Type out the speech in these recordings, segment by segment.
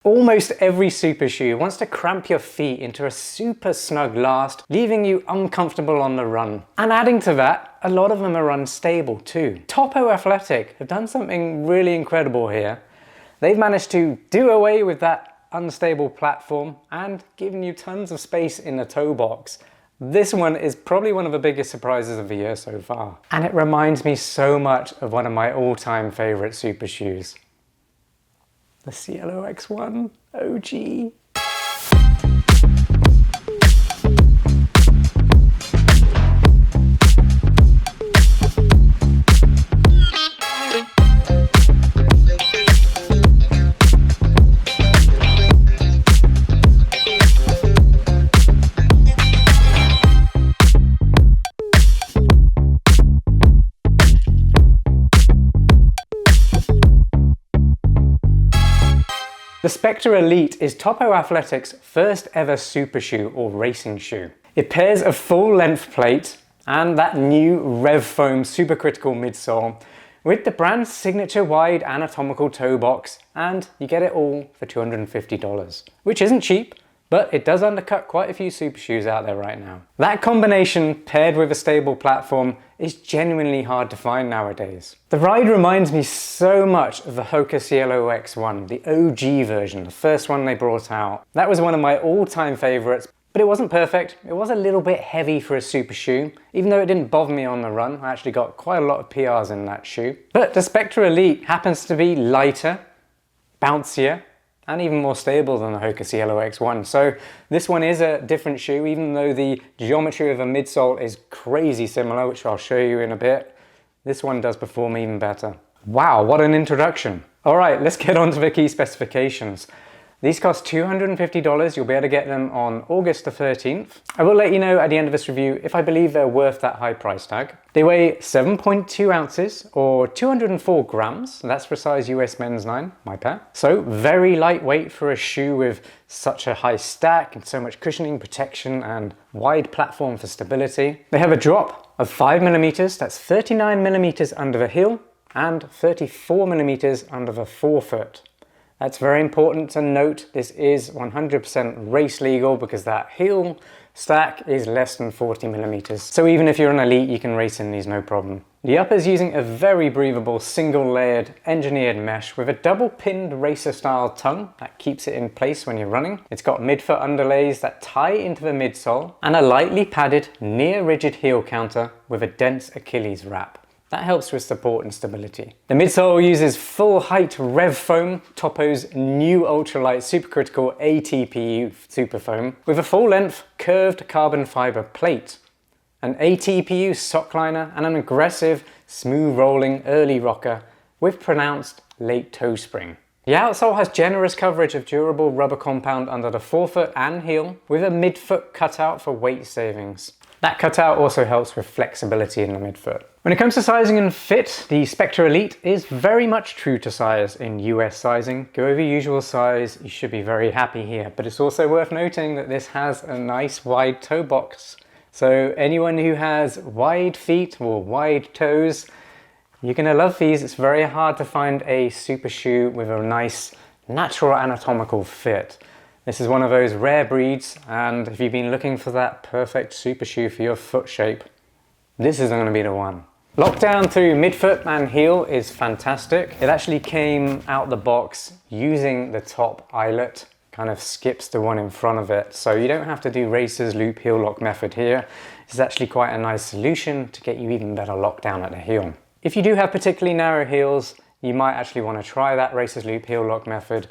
Almost every super shoe wants to cramp your feet into a super snug last, leaving you uncomfortable on the run. And adding to that, a lot of them are unstable too. Topo Athletic have done something really incredible here. They've managed to do away with that unstable platform and given you tons of space in the toe box. This one is probably one of the biggest surprises of the year so far. And it reminds me so much of one of my all-time favorite super shoes. The Cielo X1 OG. The Specter Elite is Topo Athletic's first ever super shoe or racing shoe. It pairs a full length plate and that new RevFoam supercritical midsole with the brand's signature wide anatomical toe box, and you get it all for $250, which isn't cheap, but it does undercut quite a few super shoes out there right now. That combination paired with a stable platform is genuinely hard to find nowadays. The ride reminds me so much of the Hoka Cielo X1, the OG version, the first one they brought out. That was one of my all-time favorites, but it wasn't perfect. It was a little bit heavy for a super shoe, even though it didn't bother me on the run. I actually got quite a lot of PRs in that shoe. But the Specter Elite happens to be lighter, bouncier, and even more stable than the Hoka Cielo X1. So this one is a different shoe, even though the geometry of a midsole is crazy similar, which I'll show you in a bit. This one does perform even better. Wow, what an introduction. All right, let's get on to the key specifications. These cost $250. You'll be able to get them on August the 13th. I will let you know at the end of this review if I believe they're worth that high price tag. They weigh 7.2 ounces or 204 grams. That's for size US men's 9, my pair. So very lightweight for a shoe with such a high stack and so much cushioning, protection and wide platform for stability. They have a drop of 5 millimeters. That's 39 millimeters under the heel and 34 millimeters under the forefoot. That's very important to note. This is 100% race legal because that heel stack is less than 40 millimeters. So even if you're an elite, you can race in these no problem. The upper's using a very breathable single layered engineered mesh with a double pinned racer style tongue that keeps it in place when you're running. It's got midfoot underlays that tie into the midsole and a lightly padded near rigid heel counter with a dense Achilles wrap. That helps with support and stability. The midsole uses full height RevFoam, Topo's new ultralight supercritical A-TPU superfoam, with a full length curved carbon fiber plate, an A-TPU sockliner and an aggressive smooth rolling early rocker with pronounced late toe spring. The outsole has generous coverage of durable rubber compound under the forefoot and heel with a midfoot cutout for weight savings. That cutout also helps with flexibility in the midfoot. When it comes to sizing and fit, the Specter Elite is very much true to size in US sizing. Go over usual size, you should be very happy here. But it's also worth noting that this has a nice wide toe box. So anyone who has wide feet or wide toes, you're gonna love these. It's very hard to find a super shoe with a nice natural anatomical fit. This is one of those rare breeds, and if you've been looking for that perfect super shoe for your foot shape, this is going to be the one. Lockdown through midfoot and heel is fantastic. It actually came out the box using the top eyelet, kind of skips the one in front of it, so you don't have to do racer's loop heel lock method here. It's actually quite a nice solution to get you even better lockdown at the heel. If you do have particularly narrow heels, you might actually want to try that racer's loop heel lock method.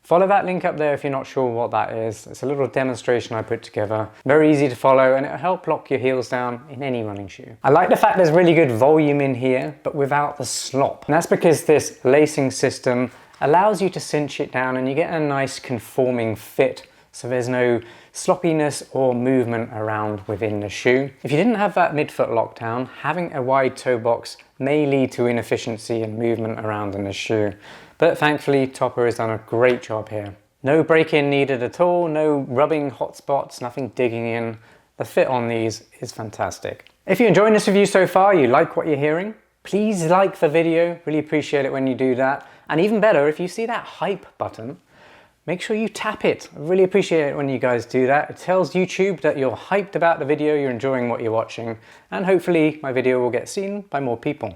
Follow that link up there if you're not sure what that is. It's a little demonstration I put together. Very easy to follow and it'll help lock your heels down in any running shoe. I like the fact there's really good volume in here, but without the slop. And that's because this lacing system allows you to cinch it down and you get a nice conforming fit. So there's no sloppiness or movement around within the shoe. If you didn't have that midfoot lockdown, having a wide toe box may lead to inefficiency and movement around in the shoe. But thankfully, Topo has done a great job here. No break-in needed at all, no rubbing hot spots, nothing digging in. The fit on these is fantastic. If you're enjoying this review so far, you like what you're hearing, please like the video, really appreciate it when you do that. And even better, if you see that hype button, make sure you tap it. I really appreciate it when you guys do that. It tells YouTube that you're hyped about the video, you're enjoying what you're watching, and hopefully my video will get seen by more people.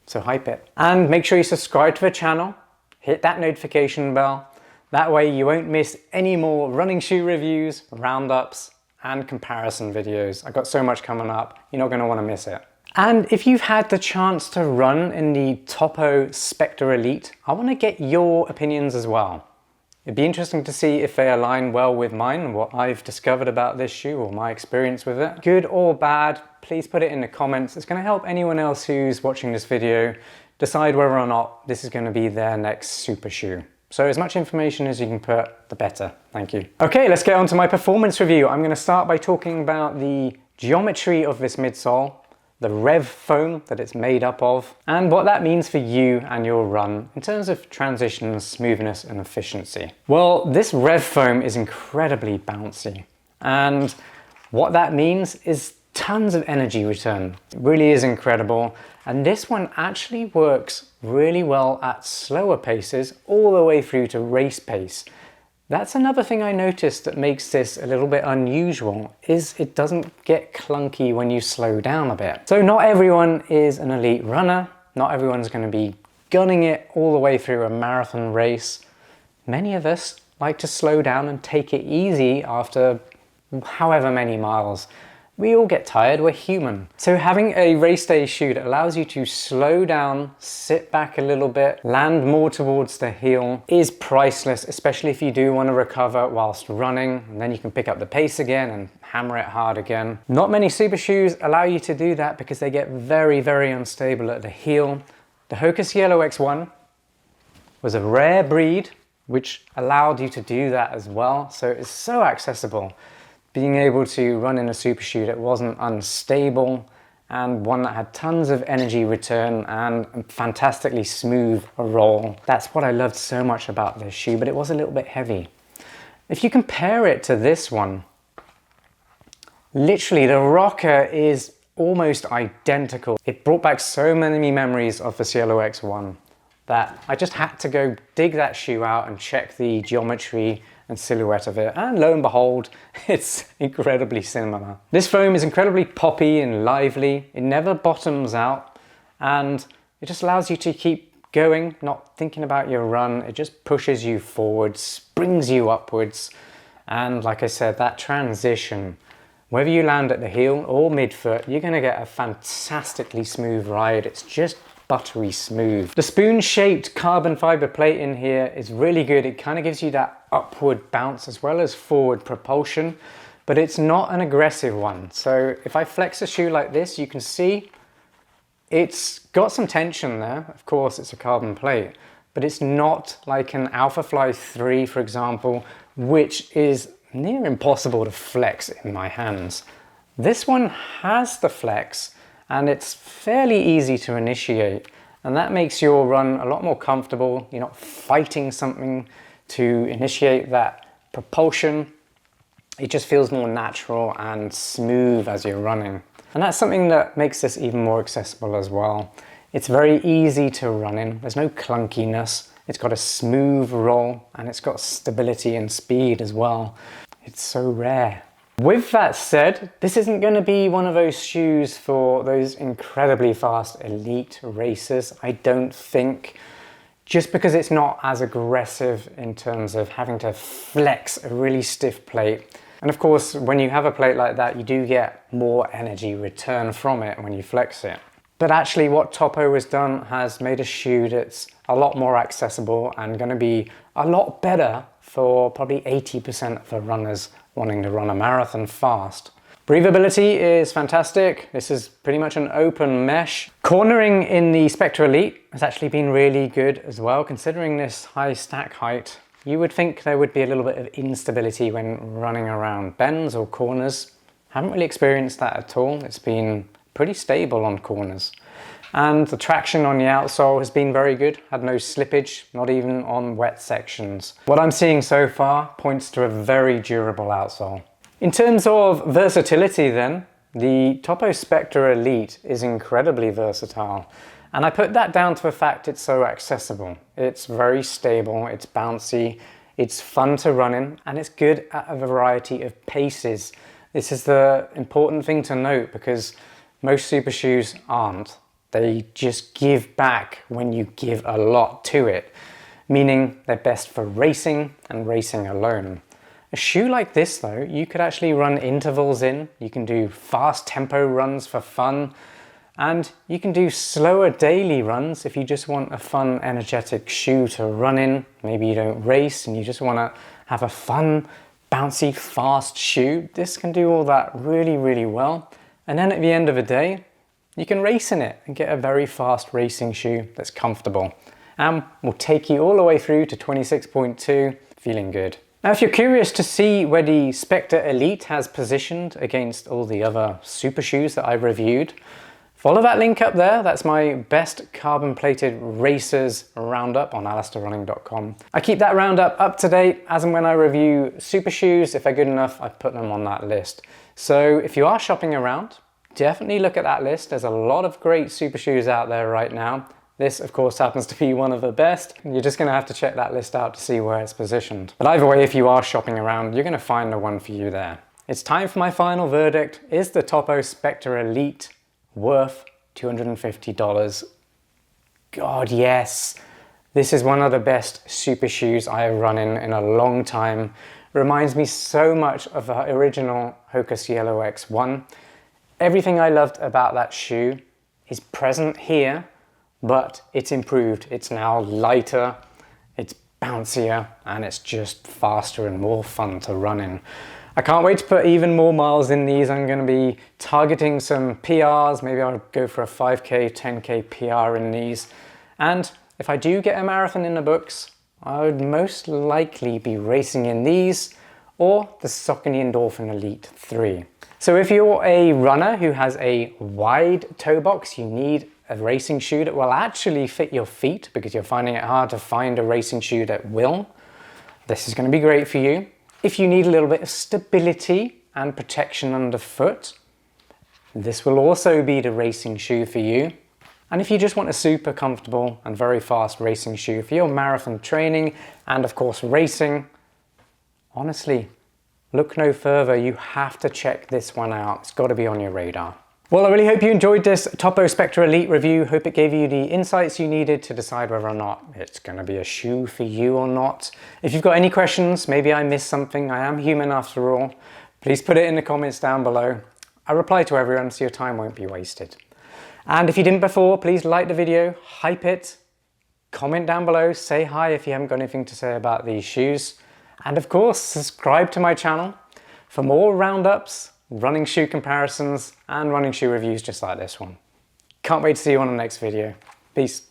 So hype it. And make sure you subscribe to the channel, hit that notification bell. That way you won't miss any more running shoe reviews, roundups, and comparison videos. I've got so much coming up, you're not going to want to miss it. And if you've had the chance to run in the Topo Specter Elite, I want to get your opinions as well. It'd be interesting to see if they align well with mine and what I've discovered about this shoe or my experience with it. Good or bad, please put it in the comments. It's going to help anyone else who's watching this video decide whether or not this is going to be their next super shoe. So as much information as you can put, the better. Thank you. Okay, let's get on to my performance review. I'm going to start by talking about the geometry of this midsole, the RevFoam that it's made up of, and what that means for you and your run in terms of transitions, smoothness and efficiency. Well, this RevFoam is incredibly bouncy, and what that means is tons of energy return. It really is incredible, and this one actually works really well at slower paces all the way through to race pace. That's another thing I noticed that makes this a little bit unusual, is it doesn't get clunky when you slow down a bit. So not everyone is an elite runner, not everyone's going to be gunning it all the way through a marathon race. Many of us like to slow down and take it easy after however many miles. We all get tired, we're human. So having a race day shoe that allows you to slow down, sit back a little bit, land more towards the heel is priceless, especially if you do want to recover whilst running, and then you can pick up the pace again and hammer it hard again. Not many super shoes allow you to do that because they get very, very unstable at the heel. The Hoka Cielo X1 was a rare breed which allowed you to do that as well, so it's so accessible. Being able to run in a super shoe that wasn't unstable and one that had tons of energy return and fantastically smooth roll. That's what I loved so much about this shoe, but it was a little bit heavy. If you compare it to this one, literally the rocker is almost identical. It brought back so many memories of the Cielo X1 that I just had to go dig that shoe out and check the geometry and silhouette of it, and lo and behold, it's incredibly similar. This foam is incredibly poppy and lively, it never bottoms out, and it just allows you to keep going, not thinking about your run. It just pushes you forward, springs you upwards, and like I said, that transition, whether you land at the heel or midfoot, you're going to get a fantastically smooth ride. It's just buttery smooth. The spoon-shaped carbon fiber plate in here is really good. It kind of gives you that upward bounce as well as forward propulsion, but it's not an aggressive one. So if I flex a shoe like this, you can see it's got some tension there. Of course, it's a carbon plate, but it's not like an Alphafly 3, for example, which is near impossible to flex in my hands. This one has the flex, and it's fairly easy to initiate, and that makes your run a lot more comfortable. You're not fighting something to initiate that propulsion. It just feels more natural and smooth as you're running. And that's something that makes this even more accessible as well. It's very easy to run in. There's no clunkiness. It's got a smooth roll, and it's got stability and speed as well. It's so rare. With that said, this isn't going to be one of those shoes for those incredibly fast elite racers, I don't think, just because it's not as aggressive in terms of having to flex a really stiff plate. And of course, when you have a plate like that, you do get more energy return from it when you flex it. But actually what Topo has done has made a shoe that's a lot more accessible and going to be a lot better for probably 80% of the runners wanting to run a marathon fast. Breathability is fantastic. This is pretty much an open mesh. Cornering in the Specter Elite has actually been really good as well. Considering this high stack height, you would think there would be a little bit of instability when running around bends or corners. Haven't really experienced that at all. It's been pretty stable on corners. And the traction on the outsole has been very good. Had no slippage, not even on wet sections. What I'm seeing so far points to a very durable outsole. In terms of versatility then, the Topo Specter Elite is incredibly versatile. And I put that down to the fact it's so accessible. It's very stable, it's bouncy, it's fun to run in, and it's good at a variety of paces. This is the important thing to note because most super shoes aren't. They just give back when you give a lot to it, meaning they're best for racing and racing alone. A shoe like this though, you could actually run intervals in, you can do fast tempo runs for fun, and you can do slower daily runs if you just want a fun, energetic shoe to run in. Maybe you don't race and you just want to have a fun, bouncy, fast shoe. This can do all that really, really well. And then at the end of the day, you can race in it and get a very fast racing shoe that's comfortable and will take you all the way through to 26.2, feeling good. Now, if you're curious to see where the Specter Elite has positioned against all the other super shoes that I've reviewed, follow that link up there. That's my best carbon plated racers roundup on alistairrunning.com. I keep that roundup up to date as and when I review super shoes. If they're good enough, I put them on that list. So if you are shopping around, definitely look at that list. There's a lot of great super shoes out there right now. This, of course, happens to be one of the best. You're just gonna have to check that list out to see where it's positioned. But either way, if you are shopping around, you're gonna find the one for you there. It's time for my final verdict. Is the Topo Specter Elite worth $250? God, yes. This is one of the best super shoes I have run in a long time. Reminds me so much of the original Hoka Cielo X1. Everything I loved about that shoe is present here, but it's improved. It's now lighter, it's bouncier, and it's just faster and more fun to run in. I can't wait to put even more miles in these. I'm going to be targeting some PRs. Maybe I'll go for a 5K, 10K PR in these. And if I do get a marathon in the books, I would most likely be racing in these or the Saucony Endorphin Elite 3. So if you're a runner who has a wide toe box, you need a racing shoe that will actually fit your feet because you're finding it hard to find a racing shoe that will. This is going to be great for you. If you need a little bit of stability and protection underfoot, this will also be the racing shoe for you. And if you just want a super comfortable and very fast racing shoe for your marathon training and of course racing, honestly, look no further. You have to check this one out. It's got to be on your radar. Well, I really hope you enjoyed this Topo Specter Elite review. Hope it gave you the insights you needed to decide whether or not it's going to be a shoe for you or not. If you've got any questions, maybe I missed something, I am human after all, please put it in the comments down below. I reply to everyone so your time won't be wasted. And if you didn't before, please like the video, hype it, comment down below, say hi if you haven't got anything to say about these shoes. And of course, subscribe to my channel for more roundups, running shoe comparisons, and running shoe reviews just like this one. Can't wait to see you on the next video. Peace.